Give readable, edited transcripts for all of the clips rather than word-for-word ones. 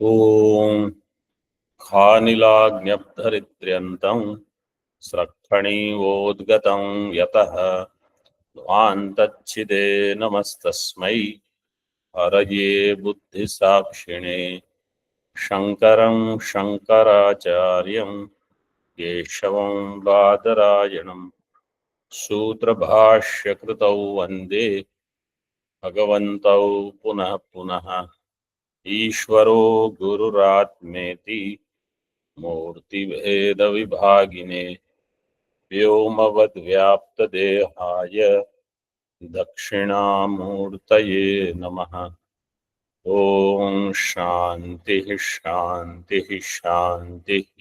ॐ खानिलाग्न्यब्धरित्र्यन्तं स्रक्खणीवोद्गतं यतः ध्वान्तच्छिदे नमस्तस्मै हरये बुद्धिसाक्षिणे शङ्करं शङ्कराचार्यं केशवं बादरायणं सूत्रभाष्यकृतौ वन्दे भगवन्तौ पुनः पुनः ईश्वरो गुरुरात्मेति मूर्तिभेदविभागिने व्योमवद्व्याप्तदेहाय दक्षिणामूर्तये नमः। ॐ शान्तिः शान्तिः शान्तिः।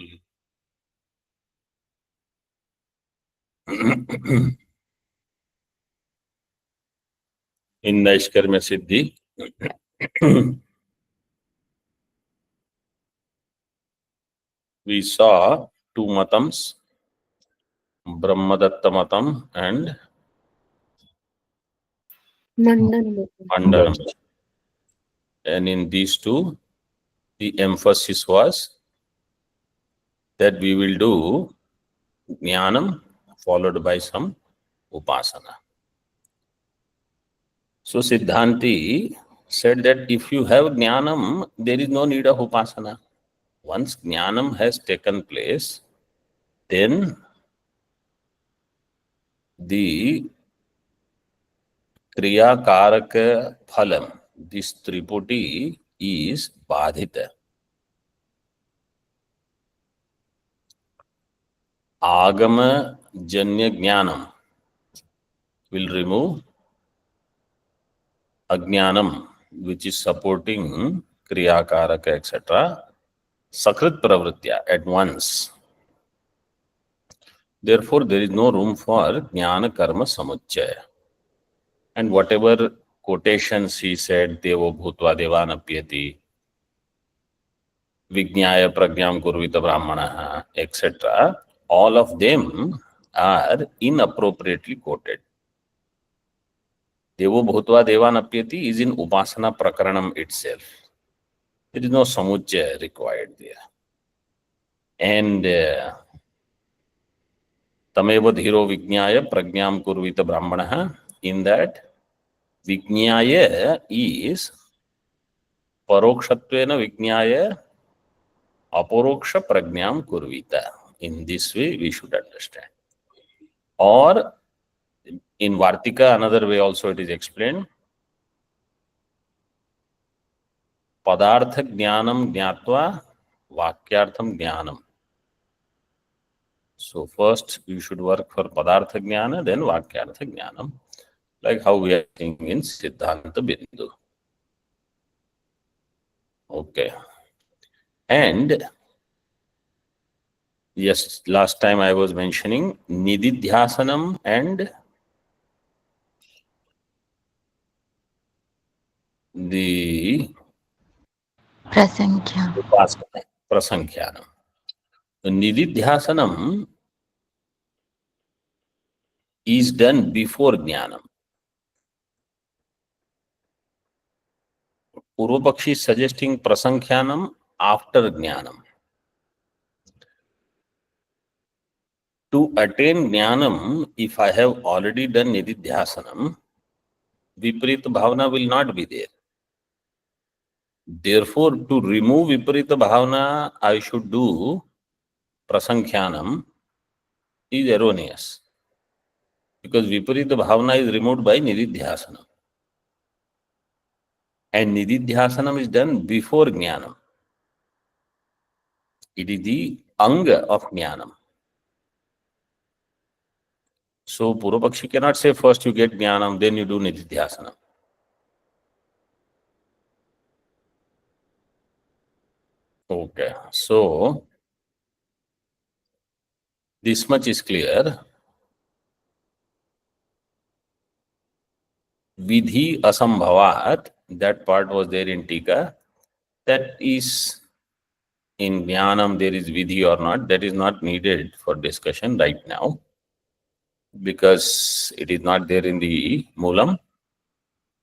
in Naishkarmya Siddhi we saw two matams, Brahmadatta matam and Mandanam. And in these two, the emphasis was that we will do Jnanam followed by some Upasana. So Siddhanti said that if you have Jnanam, there is no need of Upasana. Once Jnanam has taken place, then the Kriya Karaka Phalam, this Triputi is Badhita. Agama Janya Jnanam will remove Ajnanam, which is supporting Kriya Karaka, etc. Sakrit Pravritya at once. Therefore, there is no room for Jnana Karma Samuchaya. And whatever quotations he said, Devo Bhutva Devanapyati, Vijnaya Pragyam Kurvita Brahmanaha, etc., all of them are inappropriately quoted. Devo Bhutva Devanapyati is in Upasana Prakaranam itself. There is no Samuchaya required there. And Tameva Dhiro Vijnaya Pragyam Kurvita Brahmanaha, in that Vijnaya is Parokshatvena Vijnaya Aporoksha Pragyam Kurvita. In this way, we should understand. Or in Vartika, another way also it is explained. Padartha Jnanam Jnatva Vakyartham Jnanam. So first you should work for Padartha Jnana, then Vakyartha Jnanam, like how we are seeing in Siddhanta Bindu. Okay. And yes, last time I was mentioning Nididhyasanam and the Prasankhyanam. The Nididhyasanam is done before Jnanam. Purvapakshi is suggesting Prasankhyanam after Jnanam. To attain Jnanam, if I have already done Nididhyasanam, Viparita Bhavana will not be there. Therefore, to remove Viparita Bhavana, I should do Prasankhyanam is erroneous. Because Viparita Bhavana is removed by Nididhyasanam. And Nididhyasanam is done before Jnanam. It is the Anga of Jnanam. So Purvapakshi cannot say first you get Jnanam, then you do Nididhyasanam. Okay, so this much is clear. Vidhi Asambhavat, that part was there in Tika. That is in Jnanam there is Vidhi or not, that is not needed for discussion right now, because it is not there in the Moolam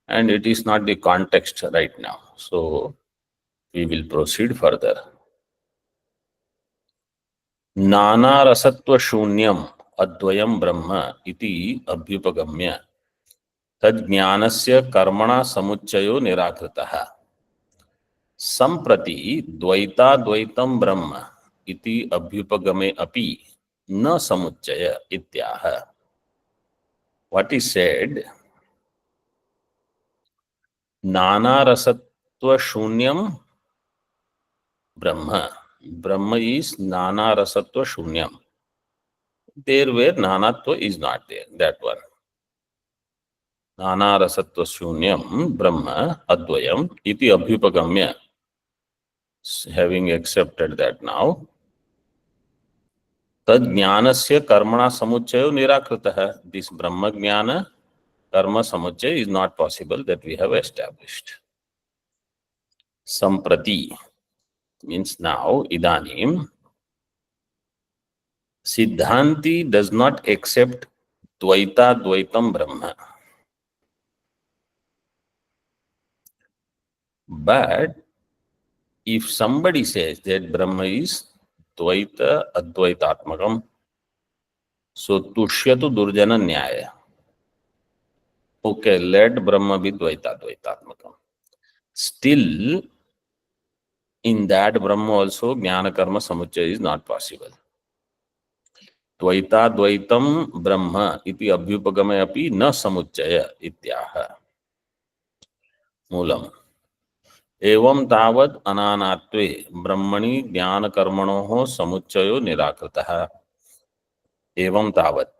and it is not the context right now. So We will proceed further. नानारसत्व शून्यम अद्वयम ब्रह्म इति अभ्युपगम्य तज्ज्ञानस्य कर्मणा समुच्चयो निराकृतः संप्रति द्वैताद्वैतं ब्रह्म इति अभ्युपगमे अपि न समुच्चय इत्याह. What is said? नानारसत्व शून्यम Brahma. Brahma is nanarasatva shunyam. There where nanatva is not there. That one. Nanarasatva shunyam brahma advayam iti abhyupagamya. Having accepted that now, tad jnanasya karmana samuchayo nirakritah. This brahma jnana karma samuchaya is not possible, that we have established. Samprati means now, idanim. Siddhanti does not accept dvaitam brahma. But if somebody says that Brahma is dvaita advaitatmakam, so tushyatu durjana nyaya. Okay, let Brahma be dvaita advaitatmakam. Still, in that Brahma also, jnana karma samuchaya is not possible. Dvaita advaitam Brahma iti abhyupagame api na samuchaya ityaha. Moolam. एवं तावत् अनानात्वे ब्रह्मणि ज्ञान कर्मणोः समुच्चयो निराकृतः. एवं तावत्.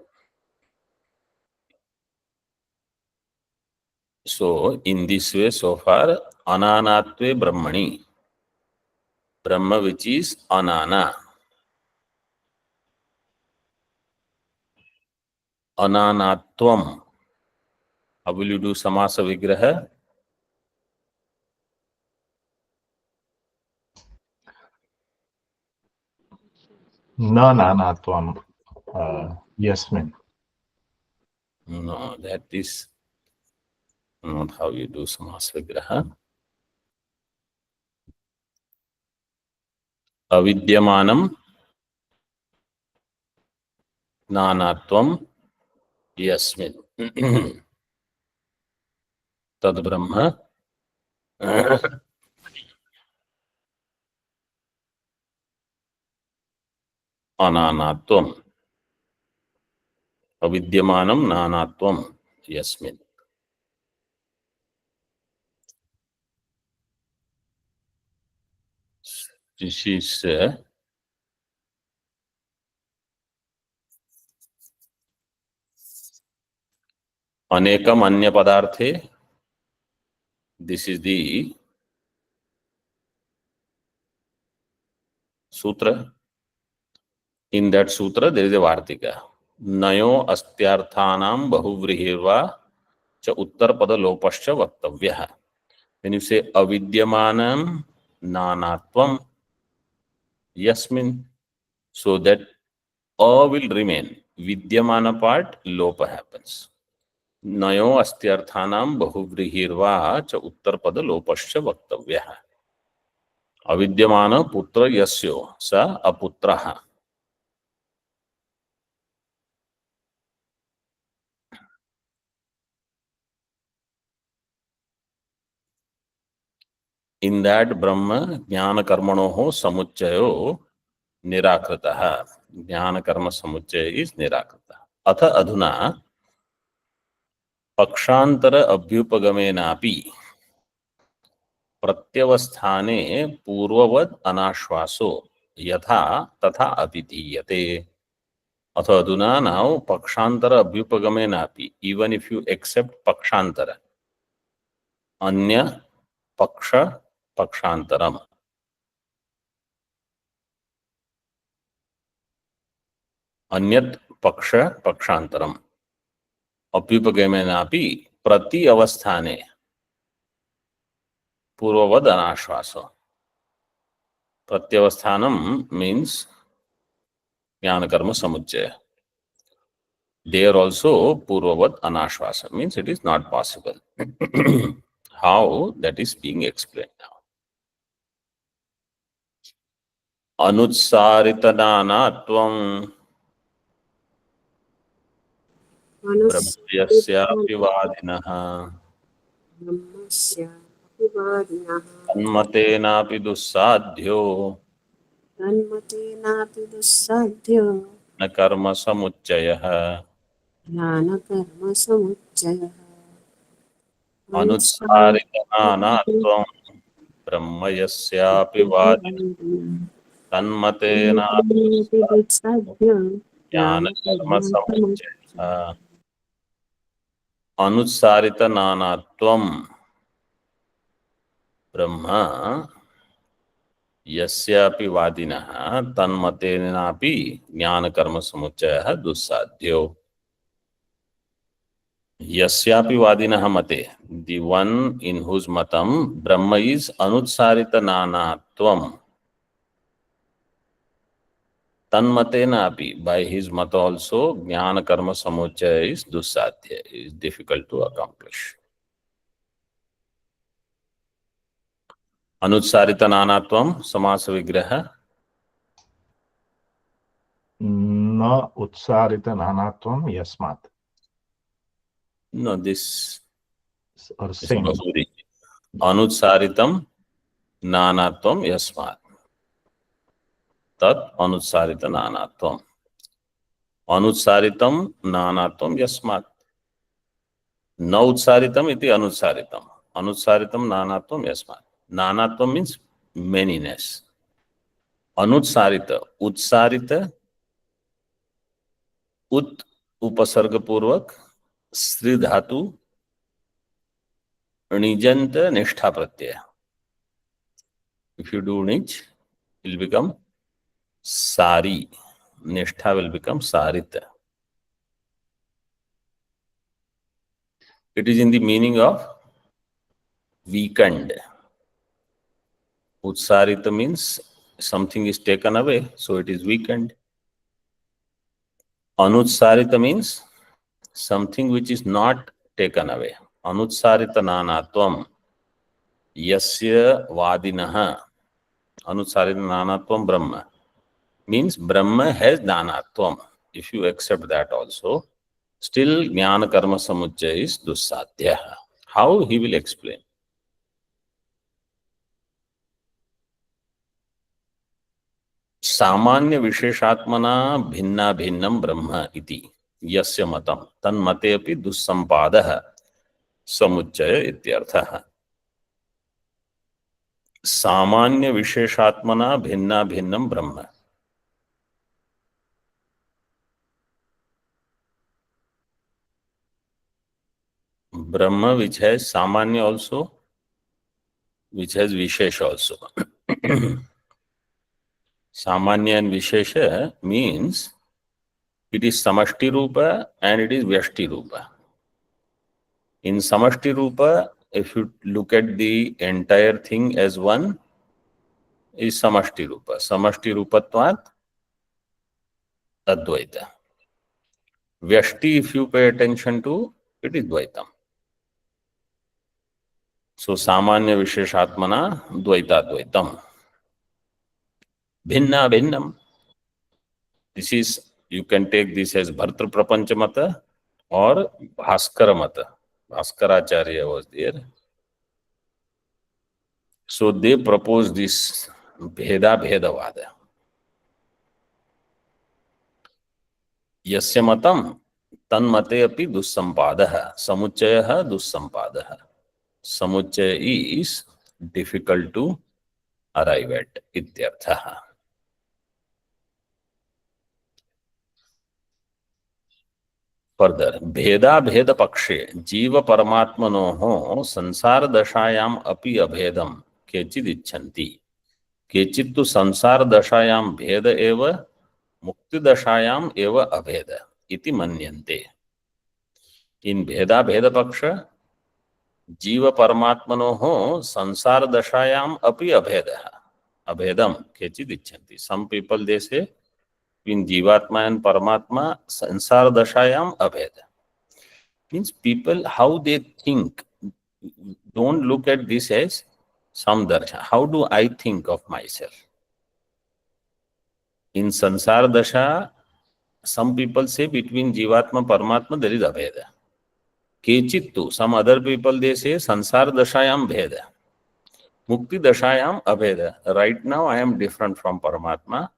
So in this way, so far, ananatve brahmani, Brahma which is anana, ananatvam. How will you do samasa vigraha? Nanatvam. Yes, ma'am. No, that is not how you do samasa vigraha. Avidyamanam nanatvam yasmin. Tad brahma ananatvam. Avidyamanam nanatvam yasmin. This is anekam anya padarthe. This is the sutra. In that sutra, there is a Vartika. Nayo astyarthanam bahuvrihirva cha uttarpada lopascha vaktavyaha. When you say avidyamanam nanatvam yasmin, so that a will remain. Vidyamana part, lopa happens. Nayo astyarthanam bahuvrihirva cha uttarpada lopascha vaktavyaha. Avidyamana putra yasyo sa aputraha. In that Brahma, jnana karmanoho samuchayo nirakritah. Jnana karma samuchaya is nirakrita. Atha adhuna pakshantara abhyupagamenapi pratyavasthane purvavad anashvaso yatha tatha apidhiyate. Atha adhuna now pakshantara abhyupagamenapi. Even if you accept pakshantara, anya paksha pakshantaram. Anyat paksha pakshantaram. Abhyupagamenapi prati avasthane purvavad anashvaso. Pratyavasthanam means jnana karma samuchaya. There also purvavad anashvasa means it is not possible. How? That is being explained now. अनुत्सारितनानात्वं ब्रह्मस्यापि वादिनः तन्मतेनापि दुस्साध्यो तन्मतेनापि दुस्साध्यो न कर्म समुच्चयः ज्ञानकर्मसमुच्चयः अनुत्सारितनानात्वं ब्रह्म यस्यापि वादिनः तन्मतेनापि दुस्साध्यो ज्ञानकर्म ज्ञानकर्मसमुच्चयः समुच्चयः अनुत्सारितनानात्वं ब्रह्म यस्यापि वादिनः तन्मतेनापि ज्ञानकर्मसमुच्चयः दुस्साध्यो यस्यापि वादिनः मते the one in whose matam brahma is anutsarita nanatvam tanmatena api by his mata also jnana karma samuchaya is dusadhya, is difficult to accomplish. Anutsarita nanatvam samasa vigraha न उत्सारित नानात्वम यस्मात्. no this Or is same. bahuri anutsaritam nanatvam yasmat tat anutsarita nanatvam अनुत्सारितम नानात्वम यस्मात् न उत्सारितम इति अनुत्सारितम अनुत्सारितम नानात्वम यस्मात् नानात्वम means मेनीनेस अनुत्सारित उत्सारित उत उपसर्ग पूर्वक स्त्री धातु णिजंत निष्ठा प्रत्यय इफ यू डू णिज विल बिकम सारी निष्ठा विल बिकम सारित it is in the meaning of weakened. Utsarita means something is taken away, so it is weakened. Anutsarita means something which is not taken away. Anutsarita nanatvam yasya vadinaha. Anutsarita nanatvam Brahma means Brahma has nanatvam. If you accept that also, still jnana karma samuccaya is dusadhya. How he will explain? सामान्य विशेषात्मना भिन्ना भिन्नम ब्रह्म इति यस्य मतम तन्मते अपि दुस्संपादः समुच्चय इत्यर्थः. सामान्य विशेषात्मना भिन्ना भिन्नम ब्रह्म. Brahma which has samanya also, which has vishesha also. Samanya and vishesha means it is samashti rupa and it is vyashti rupa. In samashti rupa, if you look at the entire thing as one, is samashti rupa. Samashti rupatvat advaita. Vyashti, if you pay attention to, it is dvaitam. So samanya visheshatmana dvaita dvaitam. Bhinna bhinnam. This is, you can take this as Bhartru Prapancha Mata or Bhaskara Mata. Bhaskaracharya was there. So they proposed this Bheda Bhedavada. Yasya matam tanmate api dussampadaha. Samuchayaha dussampadaha. Samuchaya is difficult to arrive at. Ityarthaha. Further, Bheda Bheda Pakshe Jiva Paramatmanoho Sansara Dashayam Api Abhedam Kechid Icchanti. Kechid tu Sansara Dashayam Bheda Eva Mukti Dashayam Eva Abheda Iti Manyante. In Bheda Bheda Paksha Jiva Paramatmanoho Sansara Dashayam Api Abheda Abhedam Kechid Icchanti. Some people they say in Jivatma and Paramatma, Sansara Dashayam Abheda. Means people, how they think, don't look at this as Samdarsha. How do I think of myself? In sansara dasha, some people say between Jivatma Paramatma there is abheda. Kechittu, some other people they say sansara dashayam bheda. Mukti dashayam abheda. Right now I am different from Paramatma.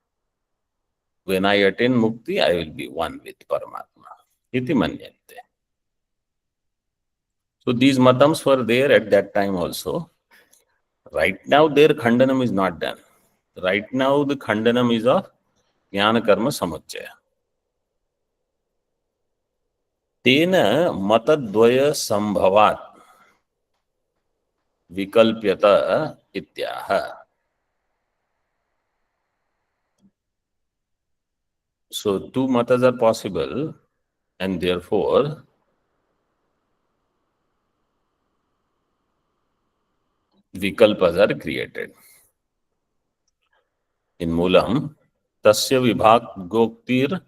When I attain mukti, I will be one with Paramatma. Iti manyate. So these matams were there at that time also. Right now their khandanam is not done. Right now the khandanam is of jnana karma samuccaya. तेन मतद्वय संभवात् विकल्प्यत इत्याह. So two matas are possible and therefore vikalpas are created. In Moolam, tasya vibhagoktir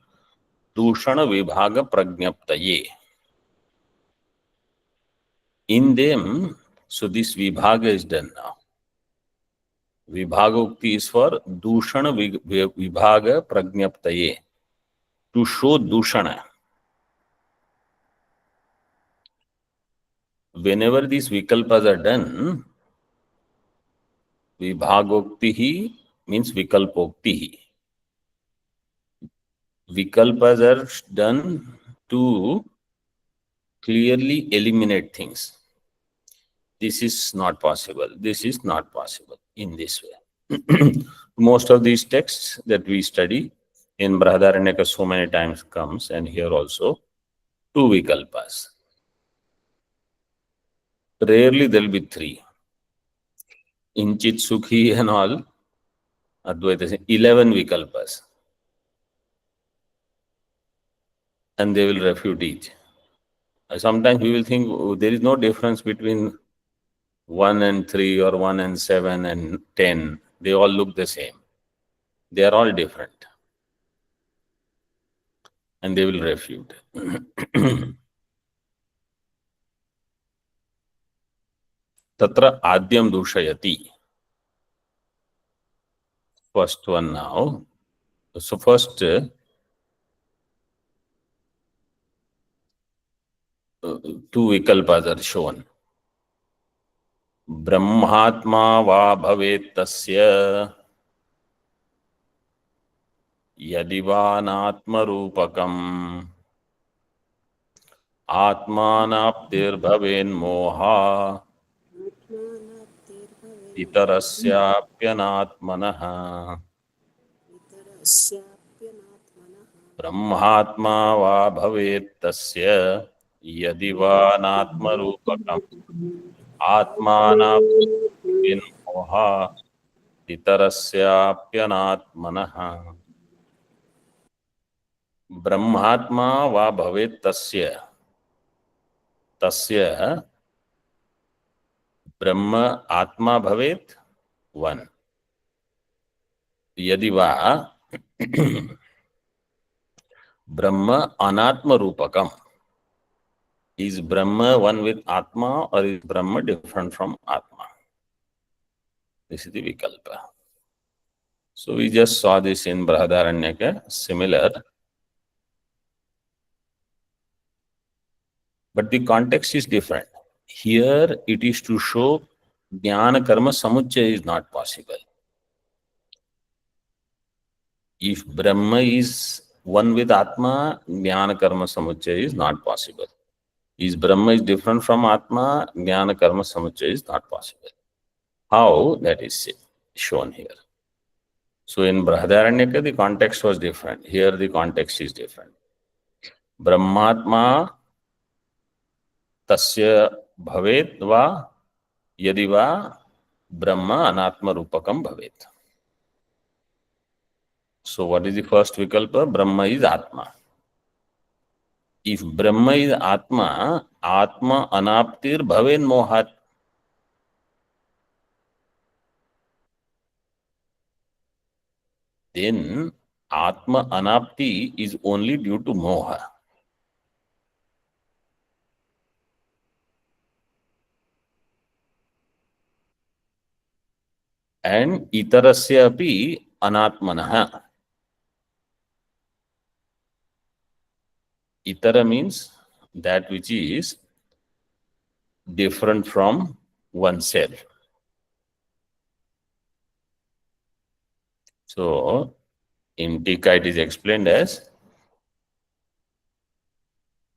dushan vibhaga pragnaptaye. In them, so this vibhaga is done now. Vibhagokti is for dushana vibhaga pragnaptaye. To show dushana. Whenever these vikalpas are done, vibhagokti means vikalpokti. Vikalpas are done to clearly eliminate things. This is not possible. This is not possible in this way. Most of these texts that we study in Brahadaranyaka so many times comes, and here also two vikalpas. Rarely there will be three. In Chit Sukhi and all, Advaita says 11 vikalpas. And they will refute each. Sometimes we will think there is no difference between 1 and 3 or 1 and 7 and 10. They all look the same. They are all different. And they will refute. Tatra adyam dushayati. First one now. So first, two vikalpas are shown. Brahmatma va bhavet tasya yadivanatma rupakam atmanaptir bhaven moha itarasyapyanatmanah. Brahmatma va bhavet tasya yadivanatma rupakam atmanaptir moha itarasyapyanatmanah. Brahmatma va bhavet tasya. Tasya Brahma Atma bhavet, one. Yadi va Brahma Anatma Rupakam. Is Brahma one with Atma or is Brahma different from Atma? This is the Vikalpa. So we just saw this in Brahadaranyaka, similar. But the context is different. Here it is to show Jnana Karma Samuccaya is not possible. If Brahma is one with Atma, Jnana Karma Samuccaya is not possible. If Brahma is different from Atma, Jnana Karma Samuccaya is not possible. How? That is shown here. So in Brahadaranyaka, the context was different. Here the context is different. Brahmatma tasya bhavet va yadi va Brahma anatma rupakam bhavet. So what is the first vikalpa? Brahma is Atma. If Brahma is Atma, Atma anaptir bhaven mohat. Then Atma anapti is only due to moha. And itarasya api anatmanaha. Itara means that which is different from oneself. So in Tika it is explained as,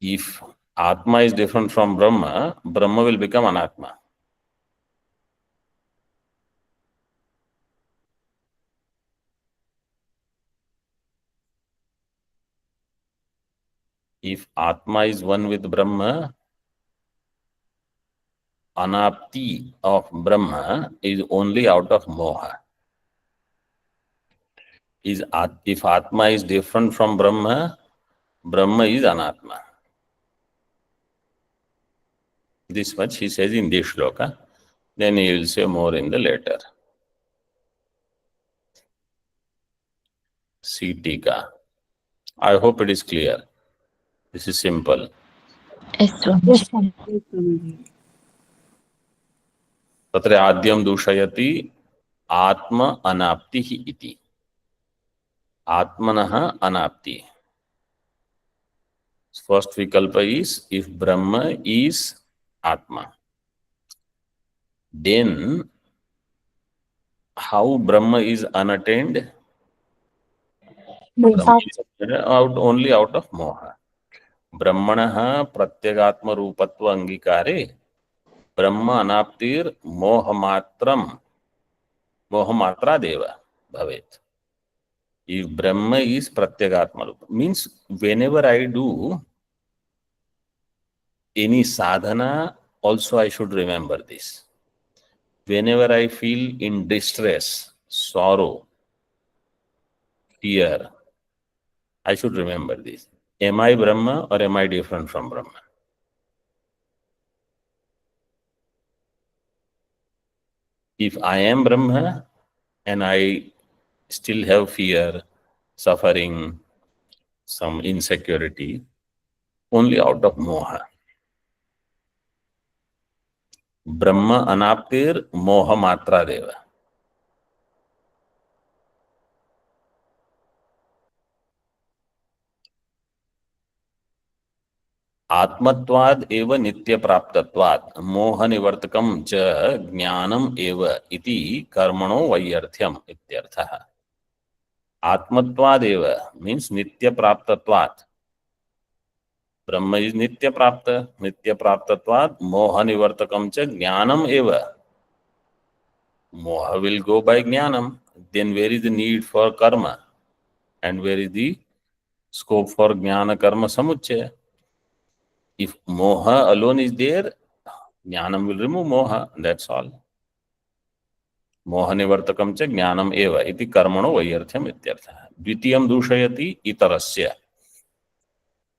if Atma is different from Brahma, Brahma will become Anatma. If Atma is one with Brahma, Anapti of Brahma is only out of Moha. If Atma is different from Brahma, Brahma is Anatma. This much he says in this shloka. Then he will say more in the later. See Tika. I hope it is clear. This is simple. Yes, Swamiji. Yes, Swamiji. तत्र आद्यम दूषयति आत्म अनाप्ति ही इति. आत्मनः अनाप्ति. First vikalpa is, if Brahma is Atma, then how Brahma is unattained? Brahma is only out of Moha. Brahmanah pratyagatma rupatva angikare Brahma anaptir mohamatra deva bhavet. If Brahma is pratyagatma rupa, means whenever I do any sadhana, also I should remember this. Whenever I feel in distress, sorrow, fear, I should remember this. Am I Brahma or am I different from Brahma? If I am Brahma and I still have fear, suffering, some insecurity, only out of Moha. Brahma anaptir moha matra deva. आत्मत्वाद एव नित्य प्राप्तत्वाद मोह निवर्तकम च ज्ञानम एव इति कर्मणो वैयर्थ्यम इत्यर्थः. आत्मत्वाद एव मीन्स नित्य प्राप्तत्वाद. ब्रह्म इज नित्य प्राप्तत्वाद मोह निवर्तकम च ज्ञानम एव. मोह विल गो बाय ज्ञानम. Then where is the need for karma and where is the scope for jnana karma samuchaya? If moha alone is there, jnanam will remove moha, that's all. Moha nivartakam cha jnanam eva iti karmano vaiyarthyam ityartha. Dvitiyam dushayati itarasya.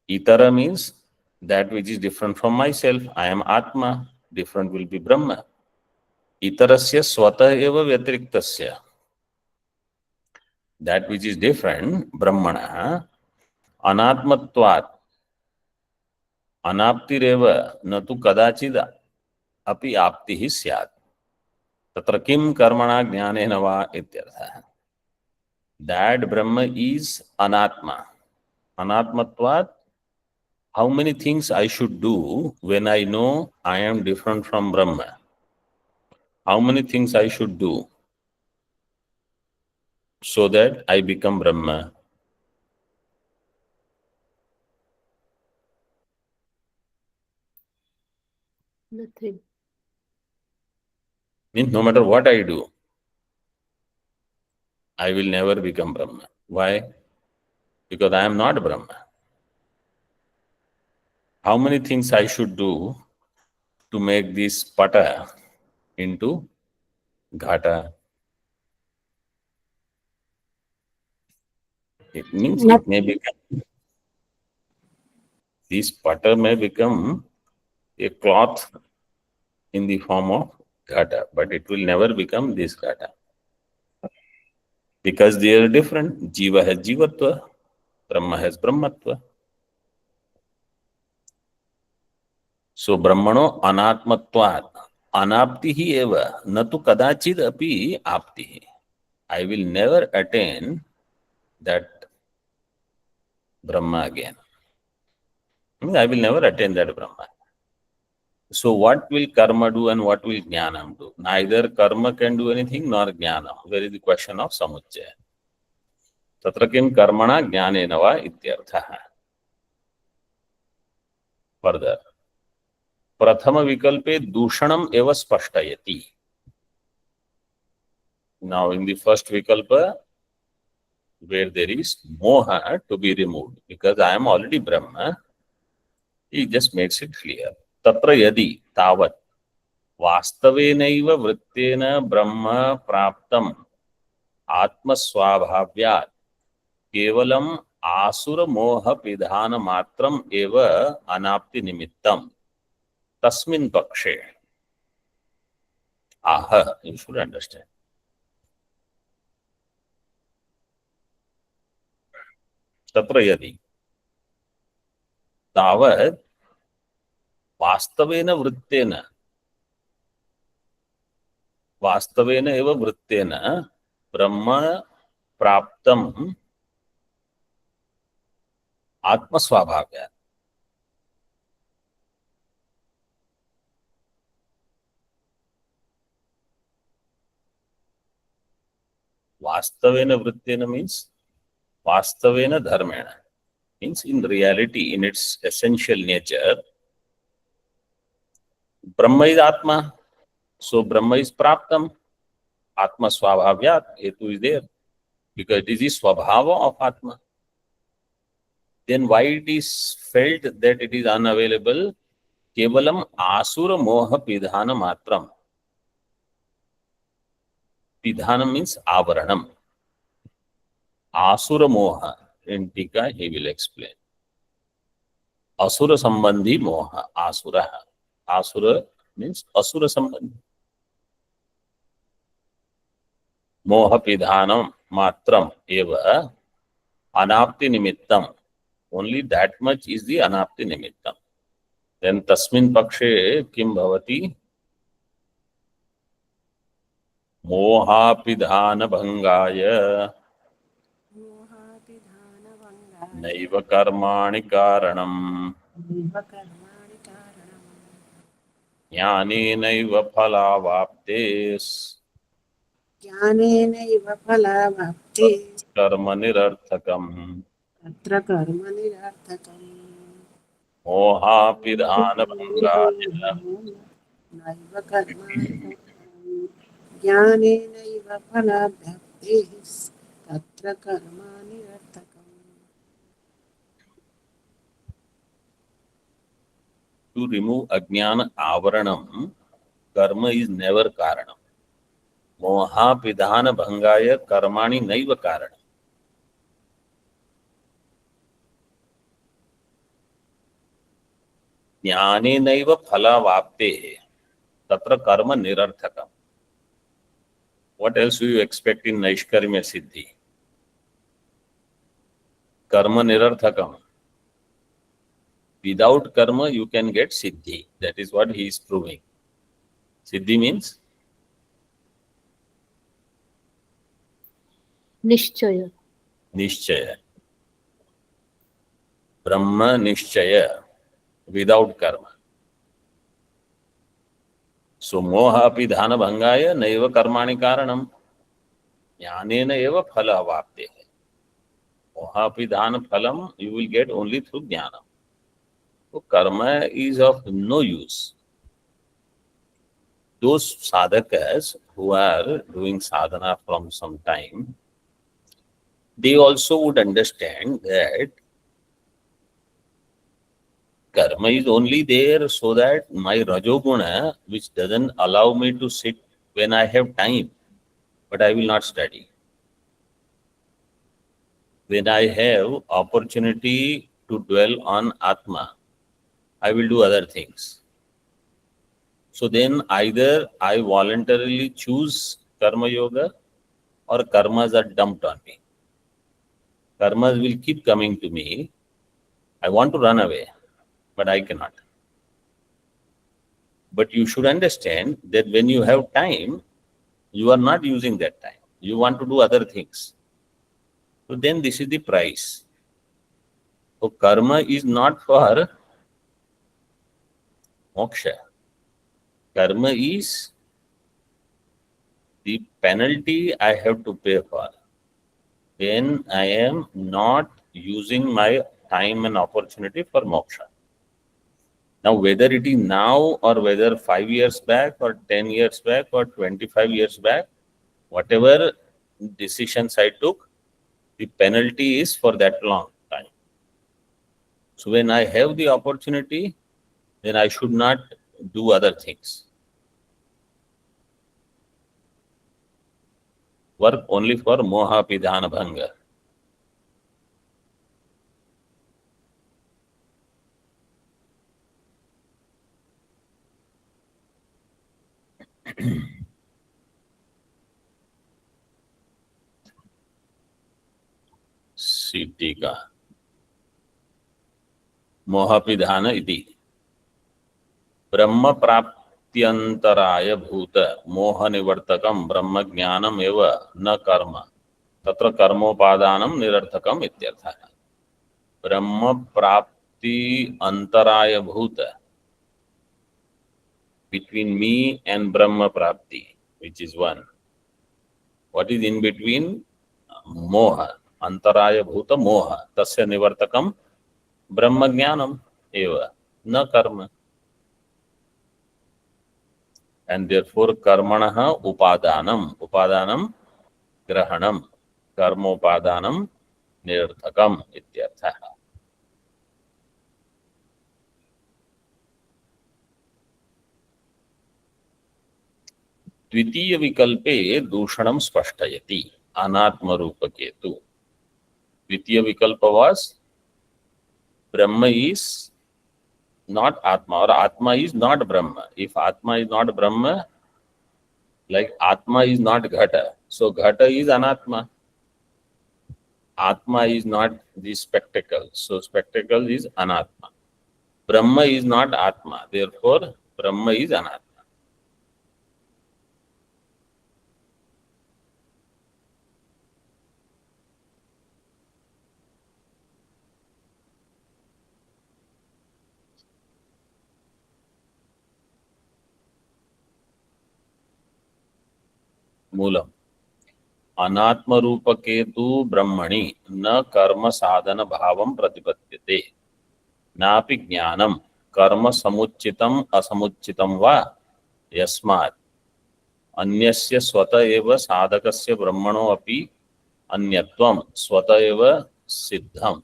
Itara means that which is different from myself. I am Atma, different will be Brahma. Itarasya swatah eva vyatiriktasya. That which is different, Brahmana, anatmatvat. अनाप्तिरेव न तु कदाचिद अपि आप्तिः स्यात्. तत्र किं कर्मणा ज्ञानेन वा इत्यर्थः. That Brahma is anatma. Anatmatvat, how many things I should do when I know I am different from Brahma? How many things I should do so that I become Brahma? Nothing. Means no matter what I do, I will never become Brahma. Why? Because I am not Brahma. How many things I should do to make this pata into ghata? It means it may become, this pata may become a cloth in the form of ghata, but it will never become this ghata. Because they are different. Jiva has jivatva, Brahma has brahmatva. So Brahmano anatmatvat anaptihi eva natu kadachid api aptihi. I will never attain that Brahma again. means I will never attain that Brahman. So what will karma do and what will jnanam do? Neither karma can do anything nor jnanam. There is the question of samuccaya. Tatra kim karmana jnanena va ityartha. Further, prathama vikalpe dushanam eva spashtayati. Now in the first vikalpa, where there is moha to be removed, because I am already Brahma, he just makes it clear. Tatra yadi tavat vastavenaiva vrittena brahma praptam atmasvabhavyat kevalam asura moha pidhana matram eva anapti nimittam tasmin pakshe. Aha, you should understand. Tatra yadi tavat वास्तवेन एव वृत्तेन ब्रह्म प्राप्तम आत्मस्वाभाव्यात्. वास्तवेन वृत्तेन means वास्तवेन धर्मेण, means in reality, in its essential nature, Brahma is Atma, so Brahma is Praptam. Atma Swabhavyat, Hetu is there, because it is the Swabhava of Atma. Then why it is felt that it is unavailable? Kevalam Asura Moha Pidhana Matram. Pidhana means Avaranam. Asura Moha, in Tika he will explain. Asura Sambandhi Moha, Asura. Asura means Asura Sambandhi. Moha Pidhanam Matram Eva Anapti Nimittam. Only that much is the Anapti Nimittam. Then Tasmin Pakshe Kim Bhavati Moha Pidhana Bhangaya Naiva Karmani Karanam Jnanenaiva phalavaptes ज्ञानेनैव फलावाप्ते karma nirarthakam तत्र कर्म निरर्थकम् moha pidhana bhangaya नैव कर्माणि ज्ञानेनैव फलाभ्यप्ते तत्र कर्म निरर्थकम्. To remove ajnana avaranam, karma is never karanam. Moha pidhana bhangaya karmani naiva karanam. Jnanenaiva phalavapte tatra karma nirarthakam. What else do you expect in Naishkarmya Siddhi? Karma nirarthakam. Without karma, you can get siddhi. That is what he is proving. Siddhi means निश्चय nishchaya. Brahma nishchaya without karma. So moha api dhana bhangaya naiva karmani karanam jnanena eva phala avapte. Moha api dhana phalam you will get only through jnana. So karma is of no use. Those sadhakas who are doing sadhana from some time, they also would understand that karma is only there so that my rajoguna, which doesn't allow me to sit when I have time, but I will not study. When I have opportunity to dwell on Atma, I will do other things. So then either I voluntarily choose karma yoga or karmas are dumped on me. Karmas will keep coming to me. I want to run away, but I cannot. But you should understand that when you have time, you are not using that time. You want to do other things. So then this is the price. So karma is not for moksha. Karma is the penalty I have to pay for when I am not using my time and opportunity for moksha. Now, whether it is now or whether 5 years back or 10 years back or 25 years back, whatever decisions I took, the penalty is for that long time. So when I have the opportunity, then I should not do other things. Work only for moha pidhana bhanga. सीटिका मोहापिधान इति ब्रह्म प्राप्त्यंतराय भूत मोह निवर्तकम ब्रह्म ज्ञानम एव न कर्म तत्र कर्मोपादानम निरर्थकम इत्यर्थः. ब्रह्म प्राप्ति अंतराय भूत, between me and Brahma Prapti, which is one. What is in between? Moha. Antaraya bhuta moha. Tasya nivartakam Brahma jnanam eva. Na karma. And therefore karmanaha upadanam. Upadanam grahanam. Karma upadanam nirarthakam ityarthah. द्वितीय विकल्पे दूषणम स्पष्टयति अनात्म रूपके तु. द्वितीय विकल्प was Brahma is not Atma or Atma is not Brahma. If Atma is not Brahma, like Atma is not Ghata, so Ghata is Anatma. Atma is not the spectacle, so spectacle is Anatma. Brahma is not Atma, therefore Brahma is Anatma. Moolam अनात्म रूपके तु ब्रह्मणि न कर्म साधन भावं प्रतिपद्यते नापि ज्ञानम कर्म समुच्चितम असमुच्चितम वा यस्मात् अन्यस्य स्वतः एव साधकस्य ब्रह्मणो अपि अन्यत्वं स्वतः एव सिद्धम.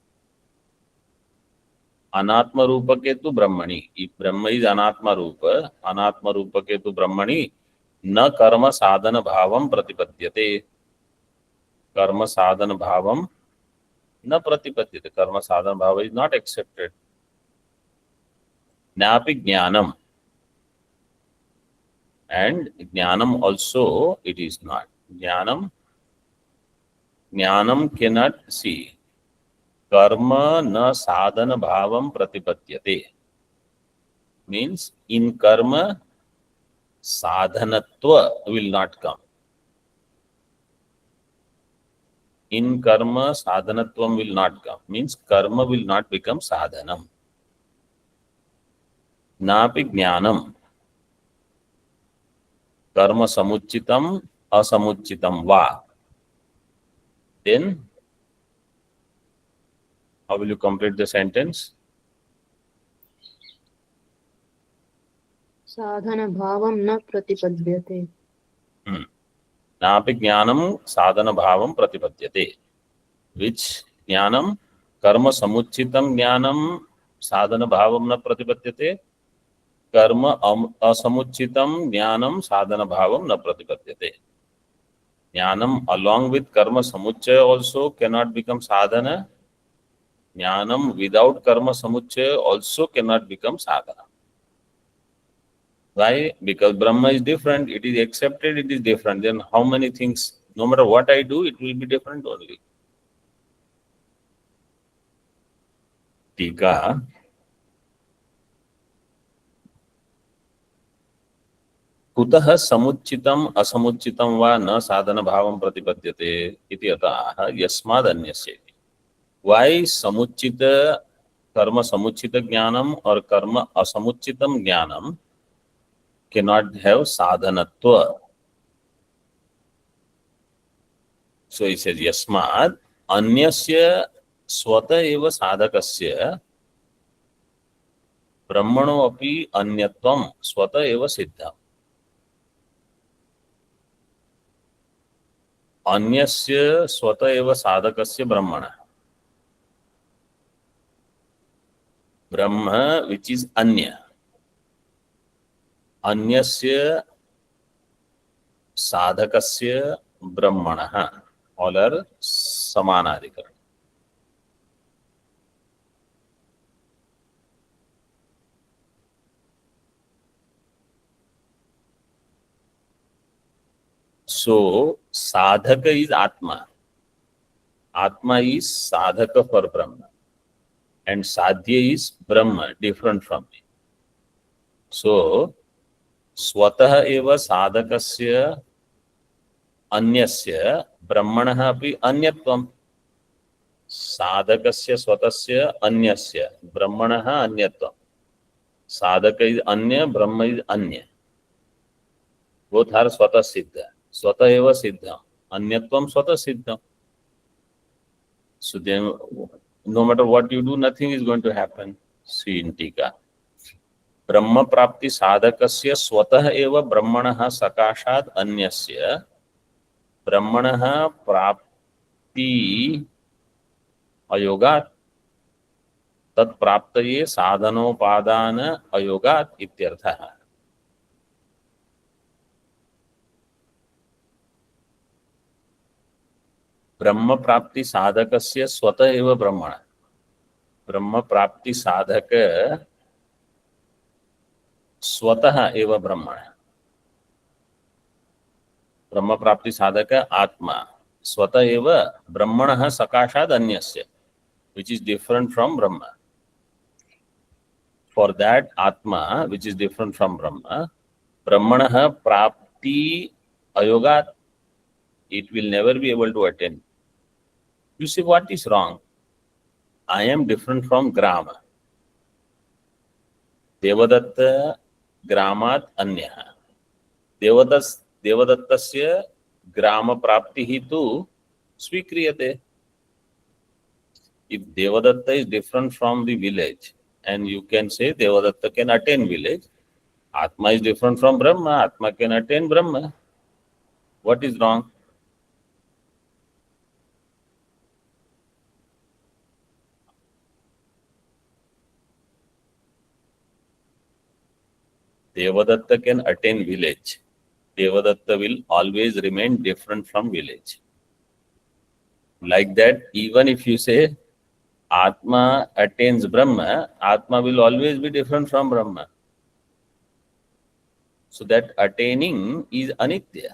अनात्म रूपके तु ब्रह्मणि, if ब्रह्म is अनात्म रूपके तु ब्रह्मणि न कर्म साधन भावम प्रतिपद्यते. कर्म साधन भावम न प्रतिपद्यते. कर्म साधन भाव is not accepted. नापि ज्ञानम, and jnanam also it is not. Jnanam cannot see. Karma na sadhana bhavam pratipadyate means in karma sadhanatva will not come. In karma sadhanatvam will not come means karma will not become sadhanam. Napi jnanam karma samucchitam asamucchitam va. Then how will you complete the sentence? साधन भावम न प्रतिपद्यते. नापि ज्ञानम साधन भावम प्रतिपद्यते. Which ज्ञानम? कर्म समुच्चितम ज्ञानम साधन भावम न प्रतिपद्यते. कर्म असमुच्चितम ज्ञानम साधन भावम न प्रतिपद्यते. Jnanam along with karma samuchaya also cannot become sadhana. Jnanam without karma samuchaya also cannot become sadhana. Why? Because Brahma is different, it is accepted, it is different. Then how many things, no matter what I do, it will be different only. Tika. कुतः समुच्चितम असमुच्चितम वा न साधन भावं प्रतिपद्यते इति अतः यस्माद् अन्यस्य. Why समुच्चित कर्म समुचित ज्ञानम और कर्म असमुचितम ज्ञानम cannot have sadhanatva. So he says, yasmad anyasya swata eva sadhakasya brahmano api anyatvam swata eva siddham. Anyasya swata eva sadhakasya brahmana. Brahma, which is anya. Anyasya sadhakasya brahmana. All are samanadhikar. So, sadhaka is Atma. Atma is sadhaka for Brahma. And sadhya is Brahma, different from me. So, swatah eva sadhakasya anyasya brahmanah api anyatvam. Sadhakasya swatasya anyasya brahmanah anyatvam. Sadhaka is anya, Brahma is anya. Both are swatah siddha. Swatah eva siddha. Anyatvam swatah siddha. So then, no matter what you do, nothing is going to happen. See in Tika. Brahma prapti sadhakasya swatah eva brahmanah sakashat anyasya brahmanah prapti ayogat tat praptaye sadhanopadana ayogat ityarthah. ब्रह्म प्राप्ति साधकस्य स्वतः एव ब्रह्मण. ब्रह्म प्राप्ति साधक स्वतः एव ब्रह्मण. ब्रह्म प्राप्ति साधक आत्मा स्वतः एव ब्रह्मणः सकाशाद अन्यस्य, which is different from Brahma. For that Atma, which is different from Brahma, Brahmanah prapti ayogat, it will never be able to attain. You see what is wrong? I am different from Grama. Devadatta Gramat Anyaha. Devadattasya Grama Praptihi tu Svikriyate. If Devadatta is different from the village, and you can say Devadatta can attain village, Atma is different from Brahma, Atma can attain Brahma. What is wrong? Devadatta can attain village. Devadatta will always remain different from village. Like that, even if you say Atma attains Brahma, Atma will always be different from Brahma. So that attaining is anitya.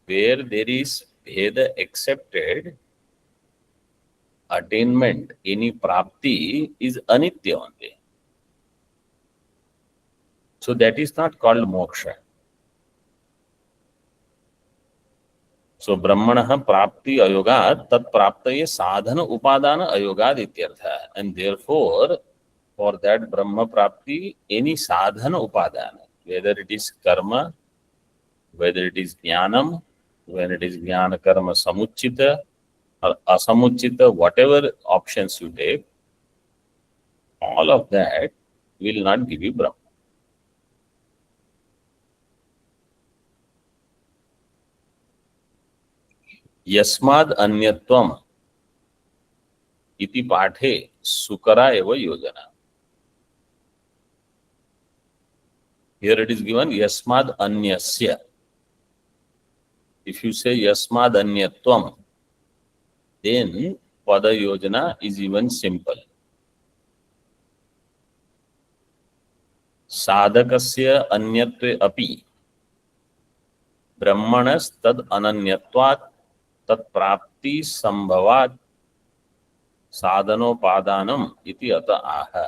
Where there is Veda accepted, attainment, any prapti is anitya only. So that is not called moksha. So brahmanah prapti ayogat tat praptaye sadhana upadana ayogad ityartha. And therefore, for that brahma prapti, any sadhana upadana, whether it is karma, whether it is jnanam, when it is jnana karma samuchita or asamuchita, whatever options you take, all of that will not give you Brahma. Yasmad anyatvam iti pathe sukara eva yojana. Here it is given yasmad anyasya. If you say yasmad anyatvam, then pada yojana is even simple. Sadhakasya anyatve api brahmanas tad ananyatvat tat prapti sambhavat sadhanopadanam iti ata aha.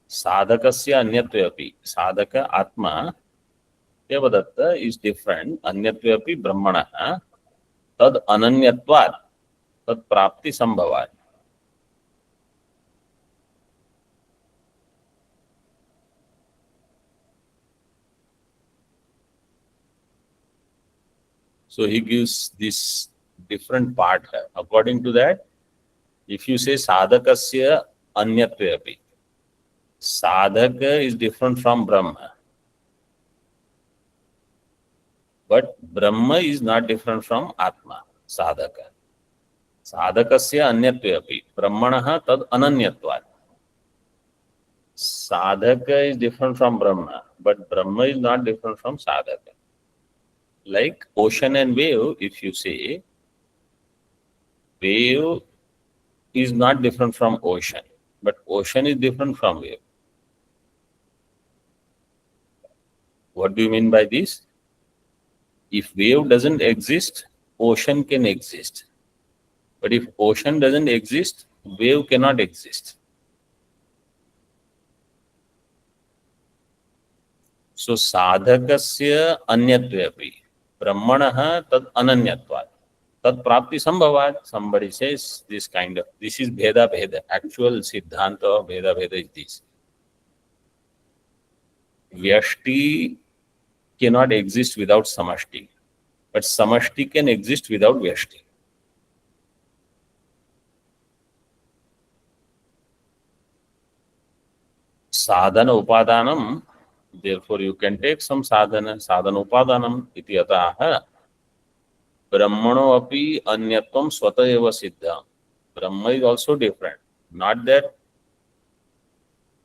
Sadhakasya anyatve api. Sadhaka atma Devadatta is different. Anyatve api brahmanaha. तद अनन्यत्वात् तद प्राप्ति संभवात्. So he gives this different part. According to that, if you say sadhakasya anyatve api, sadhaka is different from Brahma. But Brahma is not different from Atma, sadhaka. Sadhakasya anyatve api, Brahmanah tad ananyatvat. Sadhaka is different from Brahma, but Brahma is not different from sadhaka. Like ocean and wave, if you say, wave is not different from ocean, but ocean is different from wave. What do you mean by this? If wave doesn't exist, ocean can exist. But if ocean doesn't exist, wave cannot exist. So sadhakasya anyatvepi, brahmanah tad ananyatvat, tad prapti sambhavat. Somebody says this kind of, this is bheda bheda. Actual siddhanta of bheda bheda is this. Vyashti cannot exist without samashti, but samashti can exist without vyashti. Sadhana upadanam, therefore you can take some sadhana upadanam iti ataha brahmano api anyatvam swata eva siddham. Brahma is also different. Not that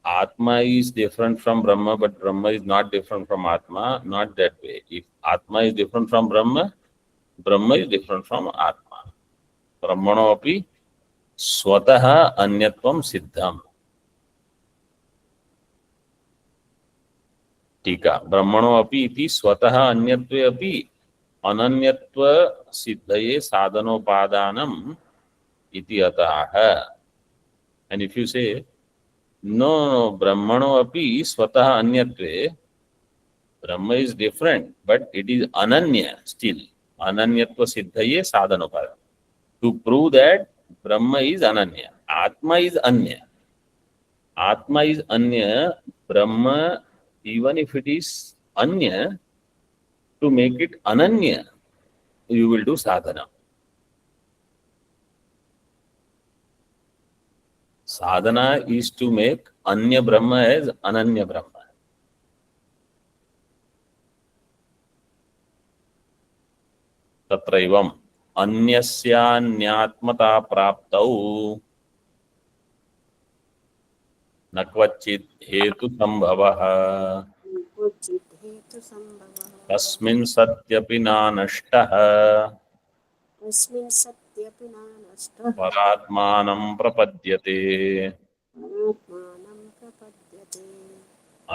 Atma is different from Brahma, but Brahma is not different from Atma. Not that way. If Atma is different from Brahma, Brahma is different from Atma. Brahmano api swataha anyatvam siddham. टीका ब्रह्मणो अपि इति स्वतः अन्यत्वे अपि अनन्यत्व सिद्धये साधनोपादानम इति अतः. And if you say no, brahmano api swatah anyatve, Brahma is different, but it is ananya still. Ananyatva siddhaye sadhanopada. To prove that Brahma is ananya, Atma is anya. Atma is anya, Brahma, even if it is anya, to make it ananya, you will do sadhana. Sadhana is to make anya Brahma as ananya Brahma. तत्रैवम् अन्यस्यान्यात्मता प्राप्तौ न क्वचित् हेतु संभवः क्वचित् हेतुसम्भवः तस्मिन् सत्यपि नानष्टः तस्मिन् सत्यपि नानष्टः परात्मानं प्रपद्यते आत्मानं प्रपद्यते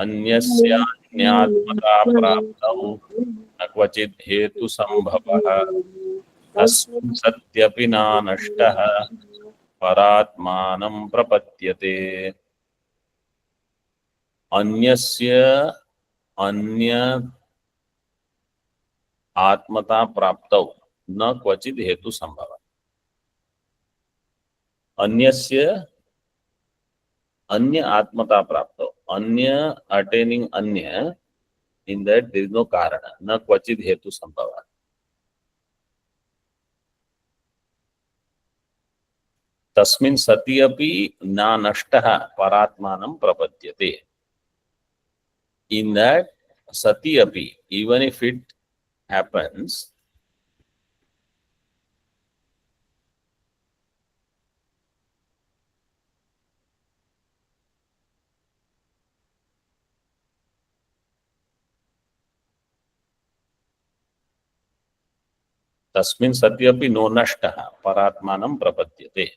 अन्यस्यान्यात्मता प्राप्तौ न क्वचित् हेतु संभवः तस्मिन् सत्यपि नानष्टः परात्मानं प्रपद्यते. अन्यस्य अन्य आत्मता प्राप्तौ न क्वचित् हेतु संभव. अन्यस्य अन्य आत्मता प्राप्तौ, अन्य अटेनिंग अन्य, in that there is no karana, न क्वचित् हेतु संभव. तस्मिन् सति अपि न नष्टः परात्मानं प्रपद्यते. In that sati api, even if it happens, तस्मिन् सति अपि नो नष्टः परात्मानं प्रपद्यते.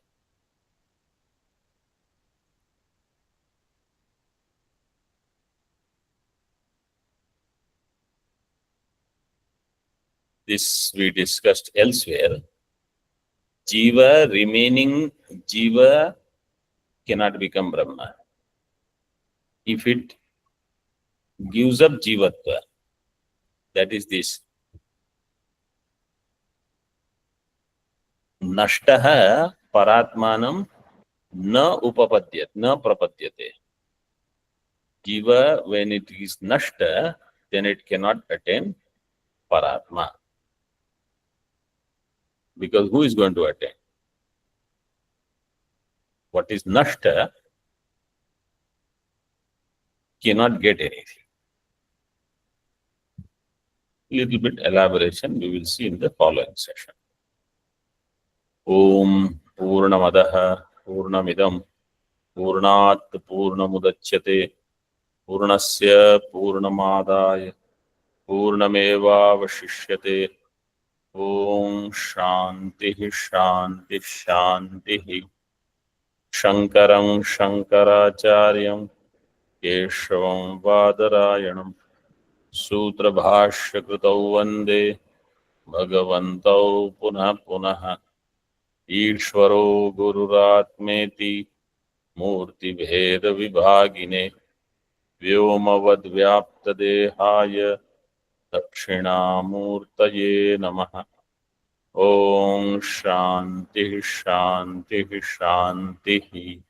This we discussed elsewhere. Jiva remaining Jiva cannot become Brahma. If it gives up Jivatva, that is this. नष्टः परात्मानं न उपपद्यते, न प्रपद्यते. Jiva, when it is nashta, then it cannot attain Paratma. Because who is going to attain? What is nashta cannot get anything. Little bit elaboration we will see in the following session. Om Purnamadaha Purnamidam Purnat Purnamudachyate Purnasya Purnamadaya Purnamevavashishyate. Om Shanti Shanti Shanti. Shankaram Shankaracharyam Keshavam Vadarayanam Sutra Bhashya Kritau Vande Bhagavantau Punah Punah Ishvaro Gururatmeti Murti Bheda Vibhagine Vyomavad Vyapta Dehaya Dakshinamurtaye Namaha. Om Shanti Shanti Shanti.